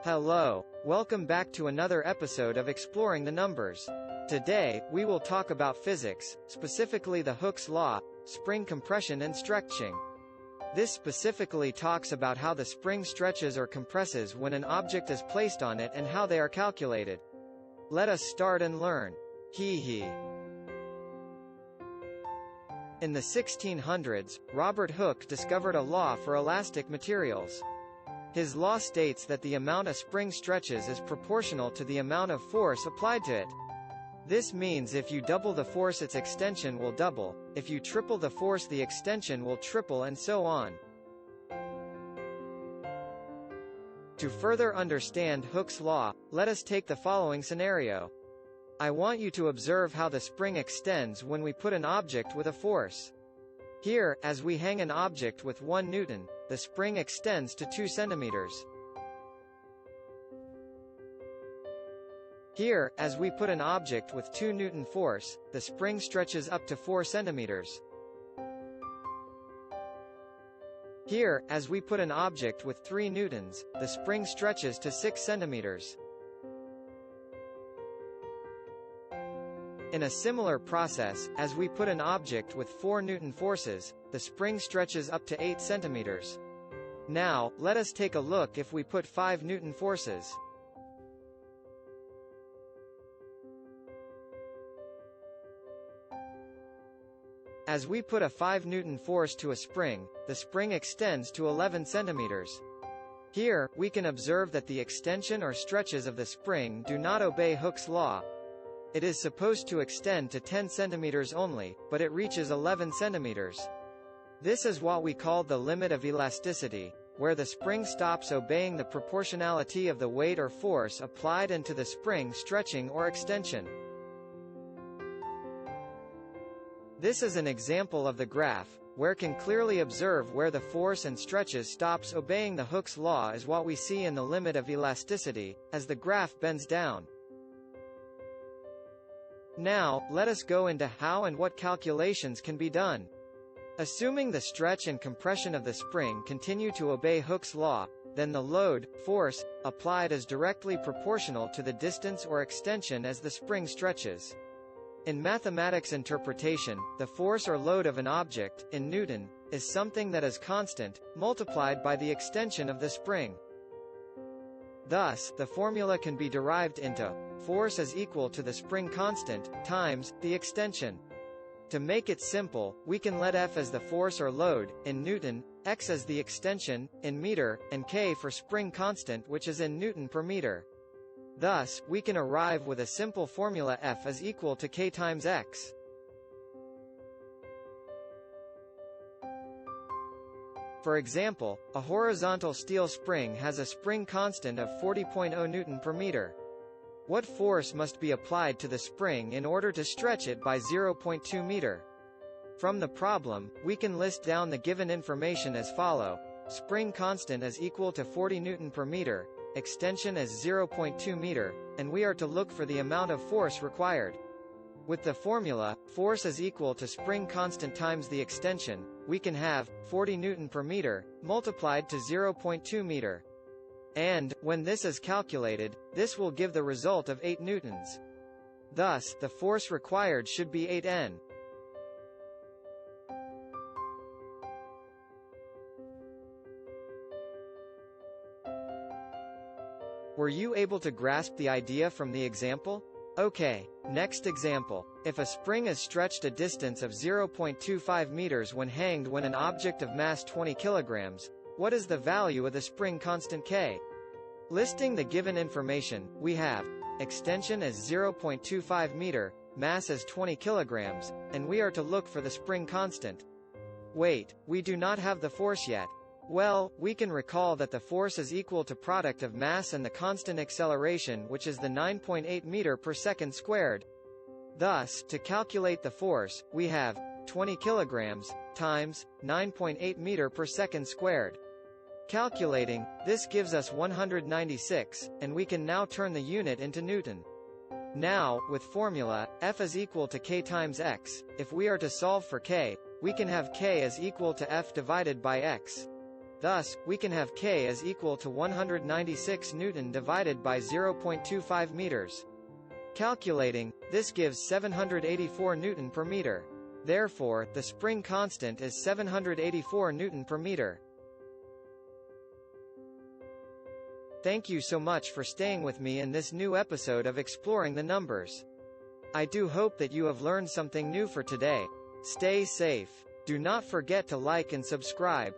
Hello, welcome back to another episode of Exploring the Numbers. Today, we will talk about physics, specifically the Hooke's law, spring compression and stretching. This specifically talks about how the spring stretches or compresses when an object is placed on it and how they are calculated. Let us start and learn. Hee. In the 1600s, Robert Hooke discovered a law for elastic materials. His law states that the amount a spring stretches is proportional to the amount of force applied to it. This means if you double the force, its extension will double, if you triple the force, the extension will triple, and so on. To further understand Hooke's law, let us take the following scenario. I want you to observe how the spring extends when we put an object with a force. Here, as we hang an object with 1 Newton, the spring extends to 2 centimeters. Here, as we put an object with 2 Newton force, the spring stretches up to 4 centimeters. Here, as we put an object with 3 newtons, the spring stretches to 6 centimeters. In a similar process, as we put an object with 4 Newton forces, the spring stretches up to 8 centimeters. Now, let us take a look if we put 5 Newton forces. As we put a 5 Newton force to a spring, the spring extends to 11 centimeters. Here, we can observe that the extension or stretches of the spring do not obey Hooke's law. It is supposed to extend to 10 centimeters only, but it reaches 11 centimeters. This is what we call the limit of elasticity, where the spring stops obeying the proportionality of the weight or force applied and to the spring stretching or extension. This is an example of the graph, where can clearly observe where the force and stretches stops obeying the Hooke's law is what we see in the limit of elasticity, as the graph bends down. Now, let us go into how and what calculations can be done. Assuming the stretch and compression of the spring continue to obey Hooke's law, then the load, force, applied is directly proportional to the distance or extension as the spring stretches. In mathematics interpretation, the force or load of an object, in Newton, is something that is constant, multiplied by the extension of the spring. Thus, the formula can be derived into force is equal to the spring constant, times, the extension. To make it simple, we can let F as the force or load, in Newton, x as the extension, in meter, and k for spring constant, which is in Newton per meter. Thus, we can arrive with a simple formula F is equal to k times x. For example, a horizontal steel spring has a spring constant of 40.0 Newton per meter. What force must be applied to the spring in order to stretch it by 0.2 meter? From the problem, we can list down the given information as follow. Spring constant is equal to 40 Newton per meter, extension is 0.2 meter, and we are to look for the amount of force required. With the formula, force is equal to spring constant times the extension, we can have 40 Newton per meter, multiplied to 0.2 meter. And, when this is calculated, this will give the result of 8 newtons. Thus, the force required should be 8 N. Were you able to grasp the idea from the example? Okay, next example. If a spring is stretched a distance of 0.25 meters when hanged when an object of mass 20 kilograms, what is the value of the spring constant K? Listing the given information, we have extension as 0.25 meter, mass as 20 kilograms, and we are to look for the spring constant. Wait, we do not have the force yet. Well, we can recall that the force is equal to product of mass and the constant acceleration, which is the 9.8 meter per second squared. Thus, to calculate the force, we have 20 kilograms times 9.8 meter per second squared. Calculating, this gives us 196, and we can now turn the unit into Newton. Now, with formula, F is equal to k times x, if we are to solve for k, we can have k is equal to F divided by x. Thus, we can have K is equal to 196 Newton divided by 0.25 meters. Calculating, this gives 784 Newton per meter. Therefore, the spring constant is 784 Newton per meter. Thank you so much for staying with me in this new episode of Exploring the Numbers. I do hope that you have learned something new for today. Stay safe. Do not forget to like and subscribe.